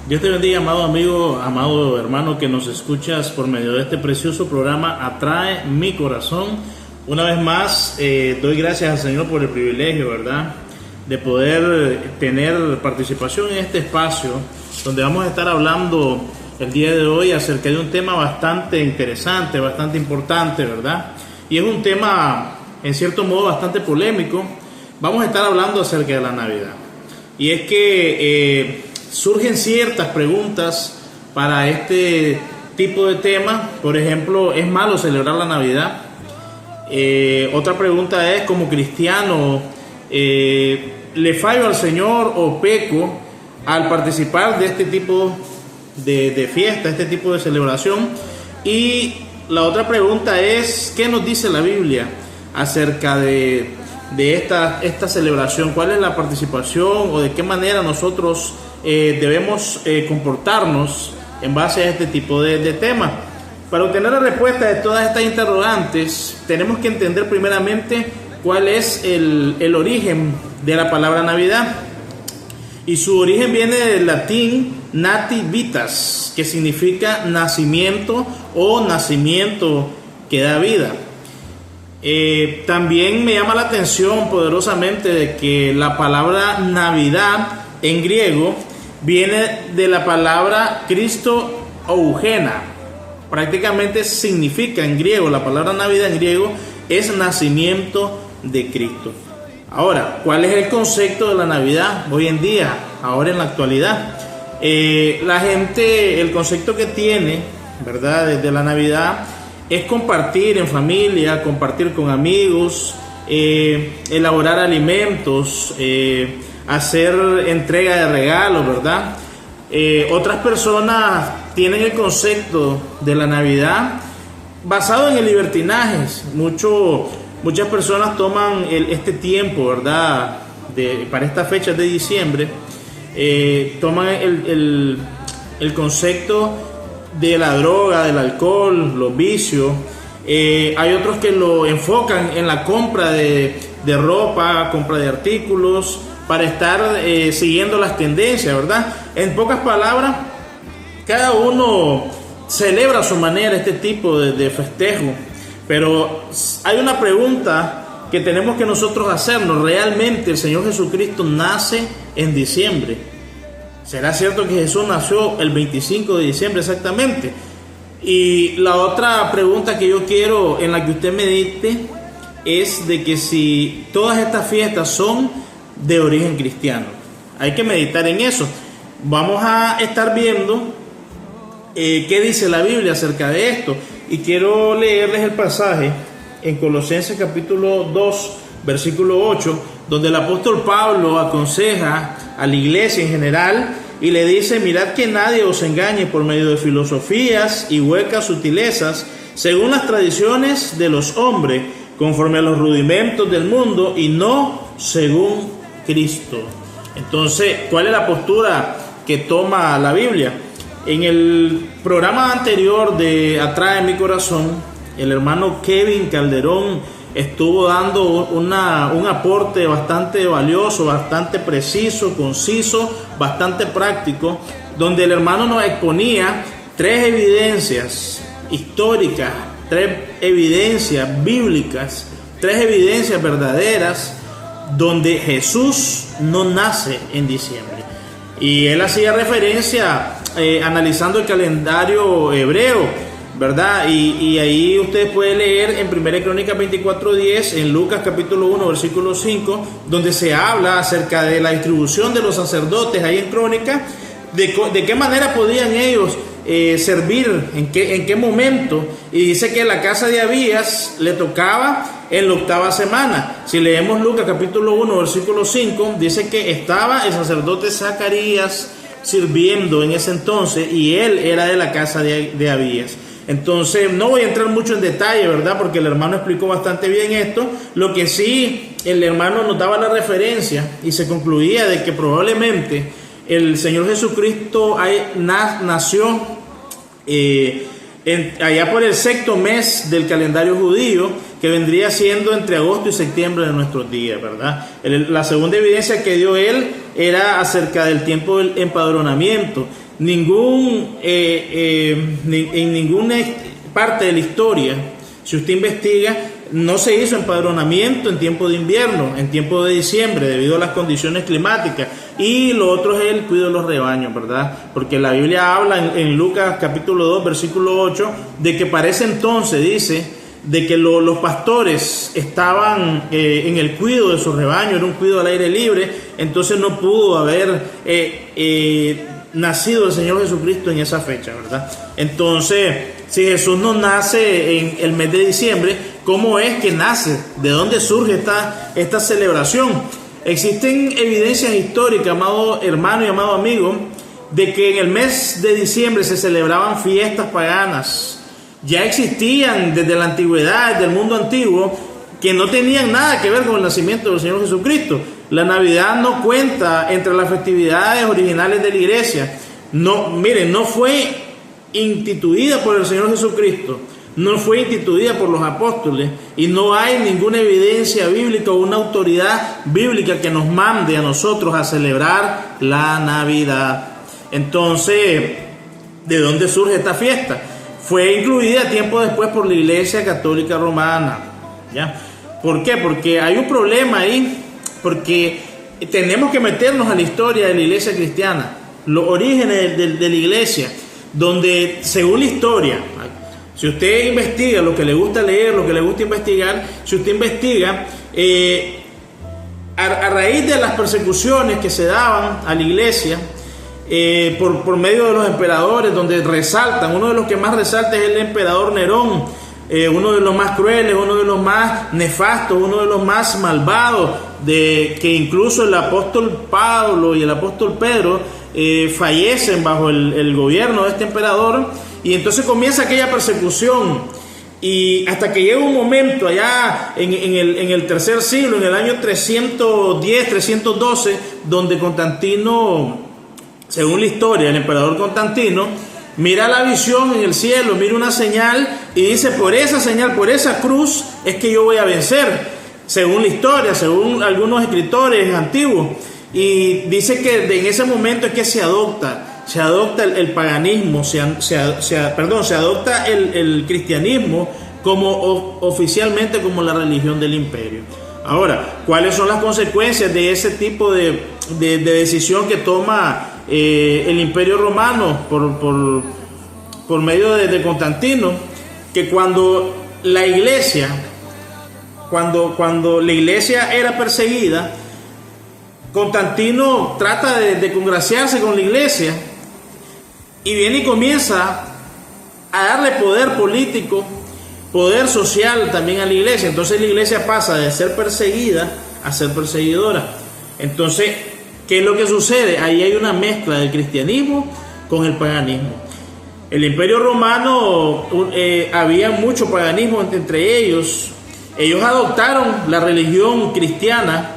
Dios te bendiga, amado amigo, amado hermano que nos escuchas por medio de este precioso programa Atrae mi corazón. Una vez más, doy gracias al Señor por el privilegio, ¿verdad?, de poder tener participación en este espacio donde vamos a estar hablando el día de hoy acerca de un tema bastante interesante, bastante importante, ¿verdad? Y es un tema, en cierto modo, bastante polémico. Vamos a estar hablando acerca de la Navidad. Y es que surgen ciertas preguntas para este tipo de tema. Por ejemplo, ¿es malo celebrar la Navidad? Otra pregunta es, como cristiano, ¿le fallo al Señor o peco al participar de este tipo de fiesta, este tipo de celebración? Y la otra pregunta es, ¿qué nos dice la Biblia acerca de esta celebración? ¿Cuál es la participación o de qué manera nosotros debemos comportarnos en base a este tipo de temas? Para obtener la respuesta de todas estas interrogantes, tenemos que entender primeramente cuál es el origen de la palabra Navidad. Y su origen viene del latín nativitas, que significa nacimiento o nacimiento que da vida. También me llama la atención poderosamente de que la palabra Navidad en griego viene de la palabra Cristo Eugena. Prácticamente significa en griego, la palabra Navidad en griego es nacimiento de Cristo. Ahora, ¿cuál es el concepto de la Navidad hoy en día, ahora en la actualidad? La gente, el concepto que tiene, ¿verdad?, de la Navidad es compartir en familia, compartir con amigos, elaborar alimentos, hacer entrega de regalos, ¿verdad? Otras personas tienen el concepto de la Navidad basado en el libertinaje. Muchas personas toman este tiempo, ¿verdad?, para estas fechas de diciembre, toman el concepto de la droga, del alcohol, los vicios. Hay otros que lo enfocan en la compra de ropa, compra de artículos, para estar siguiendo las tendencias, ¿verdad? En pocas palabras, cada uno celebra a su manera este tipo de festejo. Pero hay una pregunta que tenemos que nosotros hacernos: ¿realmente el Señor Jesucristo nace en diciembre? ¿Será cierto que Jesús nació el 25 de diciembre exactamente? Y la otra pregunta que yo quiero en la que usted medite es de que si todas estas fiestas son de origen cristiano. Hay que meditar en eso. Vamos a estar viendo qué dice la Biblia acerca de esto. Y quiero leerles el pasaje en Colosenses capítulo 2, versículo 8, donde el apóstol Pablo aconseja a la iglesia en general y le dice: mirad que nadie os engañe por medio de filosofías y huecas sutilezas, según las tradiciones de los hombres, conforme a los rudimentos del mundo y no según Cristo. Entonces, ¿cuál es la postura que toma la Biblia? En el programa anterior de Atrae mi corazón, el hermano Kevin Calderón estuvo dando un aporte bastante valioso, bastante preciso, conciso, bastante práctico, donde el hermano nos exponía 3 evidencias históricas, 3 evidencias bíblicas, 3 evidencias verdaderas donde Jesús no nace en diciembre. Y él hacía referencia analizando el calendario hebreo, ¿verdad? Y ahí ustedes pueden leer en 1 Crónicas 24:10, en Lucas capítulo 1, versículo 5, donde se habla acerca de la distribución de los sacerdotes ahí en Crónicas, de qué manera podían ellos servir, en qué momento. Y dice que la casa de Abías le tocaba en la 8ª semana. Si leemos Lucas capítulo 1, versículo 5, dice que estaba el sacerdote Zacarías sirviendo en ese entonces, y él era de la casa de Abías. Entonces no voy a entrar mucho en detalle, ¿verdad?, porque el hermano explicó bastante bien esto. Lo que sí, el hermano nos daba la referencia y se concluía de que probablemente el Señor Jesucristo nació allá por el 6º mes del calendario judío, que vendría siendo entre agosto y septiembre de nuestros días, ¿verdad? La segunda evidencia que dio él era acerca del tiempo del empadronamiento, en ninguna parte de la historia, si usted investiga, no se hizo empadronamiento en tiempo de invierno, en tiempo de diciembre, debido a las condiciones climáticas. Y lo otro es el cuidado de los rebaños, ¿verdad? Porque la Biblia habla en Lucas capítulo 2, versículo 8, de que para ese entonces, dice, de que los pastores estaban en el cuidado de sus rebaños, era un cuidado al aire libre, entonces no pudo haber nacido el Señor Jesucristo en esa fecha, ¿verdad? Entonces, si Jesús no nace en el mes de diciembre, ¿cómo es que nace? ¿De dónde surge esta celebración? Existen evidencias históricas, amado hermano y amado amigo, de que en el mes de diciembre se celebraban fiestas paganas. Ya existían desde la antigüedad, desde el mundo antiguo, que no tenían nada que ver con el nacimiento del Señor Jesucristo. La Navidad no cuenta entre las festividades originales de la iglesia. No, miren, no fue instituida por el Señor Jesucristo, no fue instituida por los apóstoles, y no hay ninguna evidencia bíblica o una autoridad bíblica que nos mande a nosotros a celebrar la Navidad. Entonces, ¿de dónde surge esta fiesta? Fue incluida tiempo después por la Iglesia Católica Romana, ¿ya? ¿Por qué? Porque hay un problema ahí, porque tenemos que meternos a la historia de la iglesia cristiana, los orígenes de la iglesia, donde según la historia, si usted investiga lo que le gusta leer, lo que le gusta investigar, si usted investiga, a raíz de las persecuciones que se daban a la iglesia, por medio de los emperadores, donde resaltan, uno de los que más resalta es el emperador Nerón, uno de los más crueles, uno de los más nefastos, uno de los más malvados, que incluso el apóstol Pablo y el apóstol Pedro fallecen bajo el gobierno de este emperador. Y entonces comienza aquella persecución, y hasta que llega un momento allá en el tercer siglo, en el año 310, 312, donde Constantino, según la historia, el emperador Constantino mira la visión en el cielo, mira una señal y dice: por esa señal, por esa cruz es que yo voy a vencer, según la historia, según algunos escritores antiguos. Y dice que en ese momento es que se adopta el paganismo, se adopta el cristianismo como oficialmente como la religión del imperio. Ahora, ¿cuáles son las consecuencias de ese tipo de decisión que toma el imperio romano por medio de Constantino? Que cuando la iglesia era perseguida, Constantino trata de congraciarse con la iglesia y viene y comienza a darle poder político, poder social también a la iglesia. Entonces la iglesia pasa de ser perseguida a ser perseguidora. Entonces, ¿qué es lo que sucede? Ahí hay una mezcla del cristianismo con el paganismo. El imperio romano, había mucho paganismo entre ellos. Ellos adoptaron la religión cristiana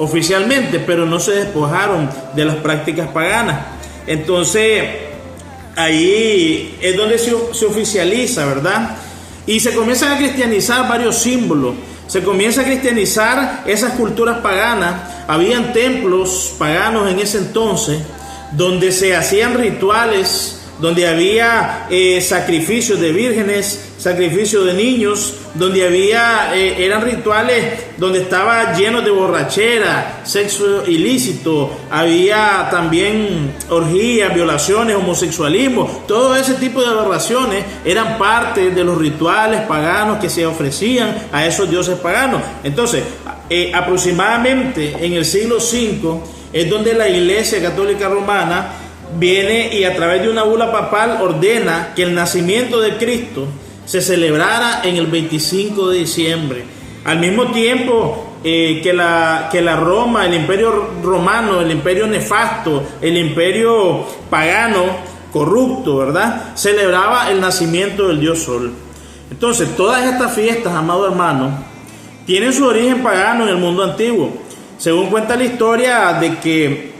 oficialmente, pero no se despojaron de las prácticas paganas. Entonces, ahí es donde se oficializa, ¿verdad? Y se comienzan a cristianizar varios símbolos, se comienza a cristianizar esas culturas paganas. Habían templos paganos en ese entonces, donde se hacían rituales, donde había sacrificios de vírgenes, sacrificios de niños, donde había eran rituales donde estaba lleno de borrachera, sexo ilícito, había también orgías, violaciones, homosexualismo. Todo ese tipo de aberraciones eran parte de los rituales paganos que se ofrecían a esos dioses paganos. Entonces, aproximadamente en el siglo V es donde la Iglesia Católica Romana viene y a través de una bula papal ordena que el nacimiento de Cristo se celebrara en el 25 de diciembre. Al mismo tiempo que la Roma, el imperio romano, el imperio nefasto, el imperio pagano, corrupto, ¿verdad?, celebraba el nacimiento del dios Sol. Entonces, todas estas fiestas, amado hermano, tienen su origen pagano en el mundo antiguo. Según cuenta la historia de que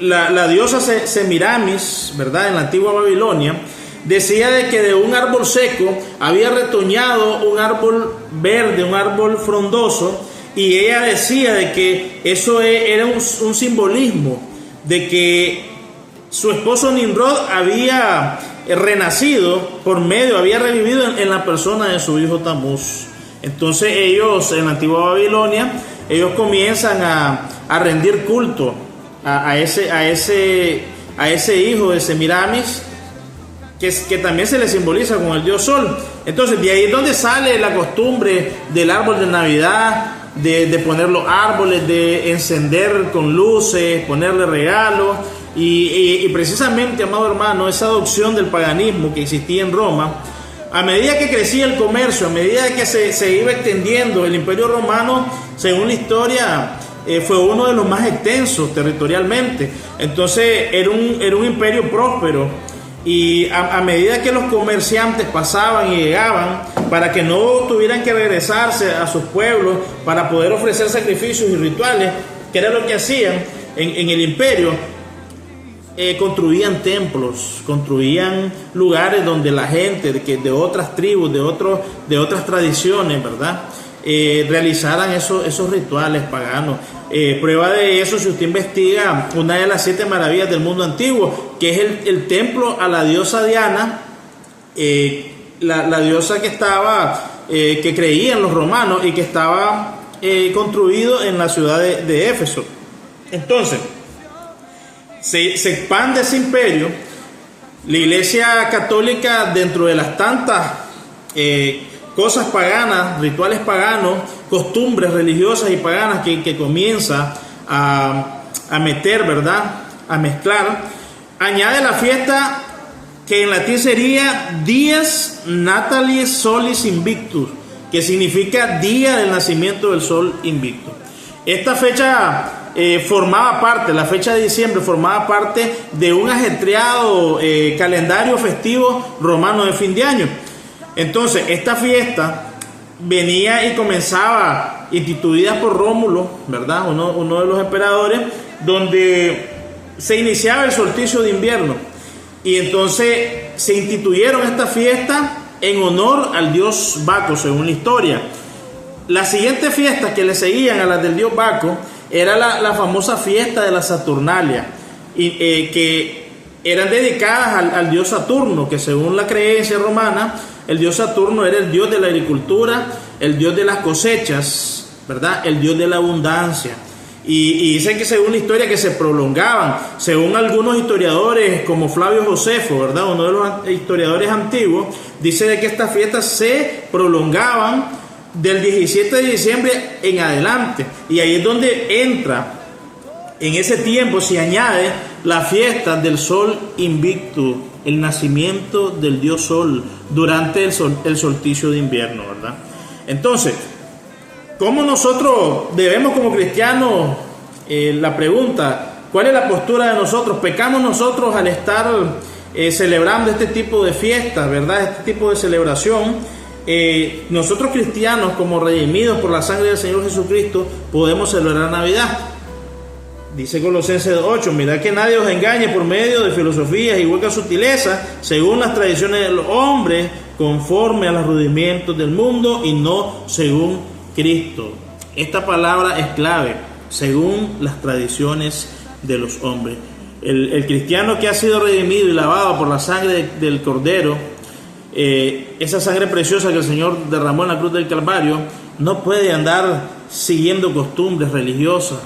la diosa Semiramis, ¿verdad?, en la antigua Babilonia, decía de que de un árbol seco había retoñado un árbol verde, un árbol frondoso, y ella decía de que eso era un simbolismo de que su esposo Nimrod había renacido había revivido en la persona de su hijo Tamuz. Entonces ellos, en la antigua Babilonia, ellos comienzan a rendir culto a ese hijo de Semiramis, que también se le simboliza con el dios Sol. Entonces de ahí es donde sale la costumbre del árbol de Navidad, de poner los árboles, de encender con luces, ponerle regalos. Y precisamente, amado hermano, esa adopción del paganismo que existía en Roma, a medida que crecía el comercio, a medida que se iba extendiendo el Imperio Romano, según la historia, fue uno de los más extensos territorialmente. Entonces era un imperio próspero, y a medida que los comerciantes pasaban y llegaban, para que no tuvieran que regresarse a sus pueblos para poder ofrecer sacrificios y rituales, que era lo que hacían en el imperio, construían templos, construían lugares donde la gente de otras tribus, de otras tradiciones, ¿verdad?, realizaran esos rituales paganos. Prueba de eso, si usted investiga una de las 7 maravillas del mundo antiguo, que es el templo a la diosa Diana, la diosa que creían los romanos y que estaba construido en la ciudad de Éfeso. Entonces se expande ese imperio. La Iglesia Católica, dentro de las tantas cosas paganas, rituales paganos, costumbres religiosas y paganas que comienza a meter, ¿verdad?, a mezclar, añade la fiesta que en latín sería Dies Natalis Solis Invictus, que significa día del nacimiento del sol invicto. Esta fecha la fecha de diciembre formaba parte de un ajetreado calendario festivo romano de fin de año. Entonces, esta fiesta venía y comenzaba, instituida por Rómulo, ¿verdad?, uno de los emperadores, donde se iniciaba el solsticio de invierno. Y entonces se instituyeron esta fiesta en honor al dios Baco, según la historia. Las siguientes fiestas que le seguían a las del dios Baco era la famosa fiesta de la Saturnalia, que eran dedicadas al dios Saturno, que según la creencia romana, el dios Saturno era el dios de la agricultura, el dios de las cosechas, ¿verdad?, el dios de la abundancia. Y dicen que según la historia que se prolongaban, según algunos historiadores como Flavio Josefo, ¿verdad?, uno de los historiadores antiguos, dice de que estas fiestas se prolongaban del 17 de diciembre en adelante. Y ahí es donde entra, en ese tiempo se añade la fiesta del sol invicto, el nacimiento del dios Sol durante el solsticio de invierno, ¿verdad? Entonces, ¿cómo nosotros debemos como cristianos, la pregunta, cuál es la postura de nosotros? ¿Pecamos nosotros al estar celebrando este tipo de fiestas, ¿verdad?, este tipo de celebración? Nosotros cristianos, como redimidos por la sangre del Señor Jesucristo, podemos celebrar Navidad. Dice Colosenses 8, mirad que nadie os engañe por medio de filosofías y huecas sutilezas, según las tradiciones de los hombres, conforme a los rudimientos del mundo y no según Cristo. Esta palabra es clave, según las tradiciones de los hombres. El cristiano que ha sido redimido y lavado por la sangre del Cordero, esa sangre preciosa que el Señor derramó en la cruz del Calvario, no puede andar siguiendo costumbres religiosas,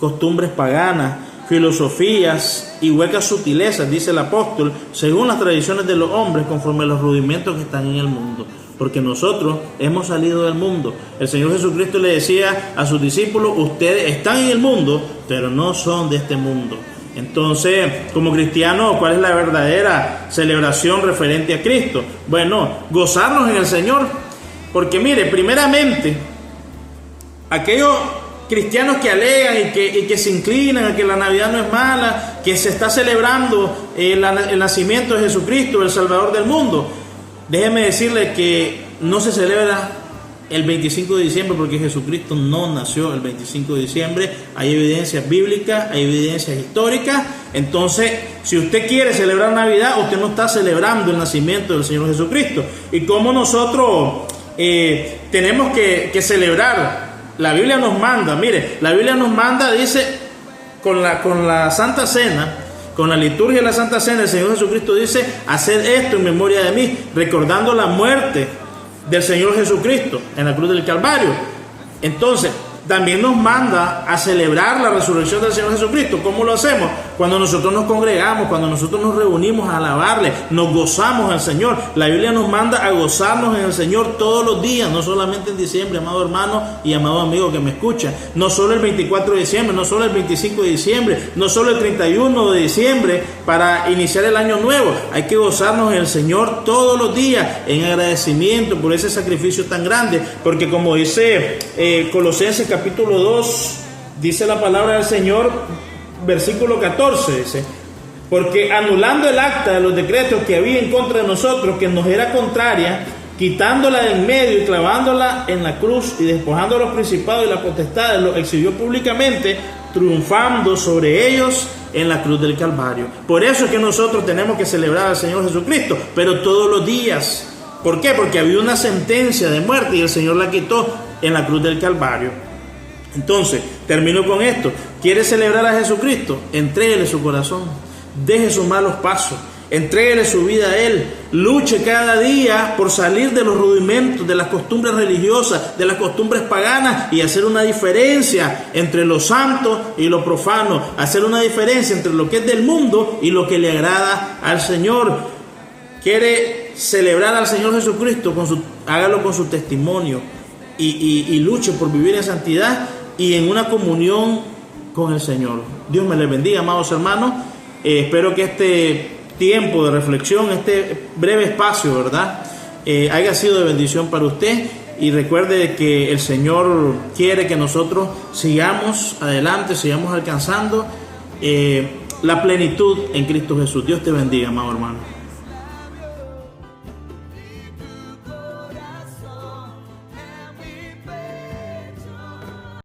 costumbres paganas, filosofías y huecas sutilezas, dice el apóstol, según las tradiciones de los hombres, conforme a los rudimentos que están en el mundo. Porque nosotros hemos salido del mundo. El Señor Jesucristo le decía a sus discípulos, ustedes están en el mundo, pero no son de este mundo. Entonces, como cristianos, ¿cuál es la verdadera celebración referente a Cristo? Bueno, gozarnos en el Señor. Porque mire, primeramente, aquellos cristianos que alegan y que se inclinan a que la Navidad no es mala, que se está celebrando el nacimiento de Jesucristo, el Salvador del mundo, déjeme decirle que no se celebra el 25 de diciembre porque Jesucristo no nació el 25 de diciembre. Hay evidencias bíblicas, hay evidencias históricas. Entonces, si usted quiere celebrar Navidad, usted no está celebrando el nacimiento del Señor Jesucristo. Y como nosotros tenemos que celebrar, la Biblia nos manda, mire, la Biblia nos manda, dice, con la Santa Cena, Con la liturgia de la Santa Cena, el Señor Jesucristo dice: haced esto en memoria de mí, recordando la muerte del Señor Jesucristo en la cruz del Calvario. Entonces, también nos manda a celebrar la resurrección del Señor Jesucristo. ¿Cómo lo hacemos? Cuando nosotros nos congregamos, cuando nosotros nos reunimos a alabarle, nos gozamos al Señor. La Biblia nos manda a gozarnos en el Señor todos los días, no solamente en diciembre, amado hermano y amado amigo que me escucha. No solo el 24 de diciembre, no solo el 25 de diciembre, no solo el 31 de diciembre para iniciar el año nuevo. Hay que gozarnos en el Señor todos los días en agradecimiento por ese sacrificio tan grande, porque como dice Colosenses capítulo 2, dice la palabra del Señor, versículo 14, dice: porque anulando el acta de los decretos que había en contra de nosotros, que nos era contraria, quitándola de en medio y clavándola en la cruz, y despojando a los principados y las potestades, los exhibió públicamente, triunfando sobre ellos en la cruz del Calvario. Por eso es que nosotros tenemos que celebrar al Señor Jesucristo, pero todos los días. ¿Por qué? Porque había una sentencia de muerte y el Señor la quitó en la cruz del Calvario. Entonces, termino con esto. ¿Quiere celebrar a Jesucristo? Entréguele su corazón, deje sus malos pasos, entréguele su vida a Él, luche cada día por salir de los rudimentos, de las costumbres religiosas, de las costumbres paganas, y hacer una diferencia entre lo santo y lo profano, hacer una diferencia entre lo que es del mundo y lo que le agrada al Señor. ¿Quiere celebrar al Señor Jesucristo? Hágalo con su testimonio y luche por vivir en santidad y en una comunión con el Señor. Dios me les bendiga, amados hermanos. Espero que este tiempo de reflexión, este breve espacio, ¿verdad?, haya sido de bendición para usted. Y recuerde que el Señor quiere que nosotros sigamos adelante, sigamos alcanzando la plenitud en Cristo Jesús. Dios te bendiga, amado hermano.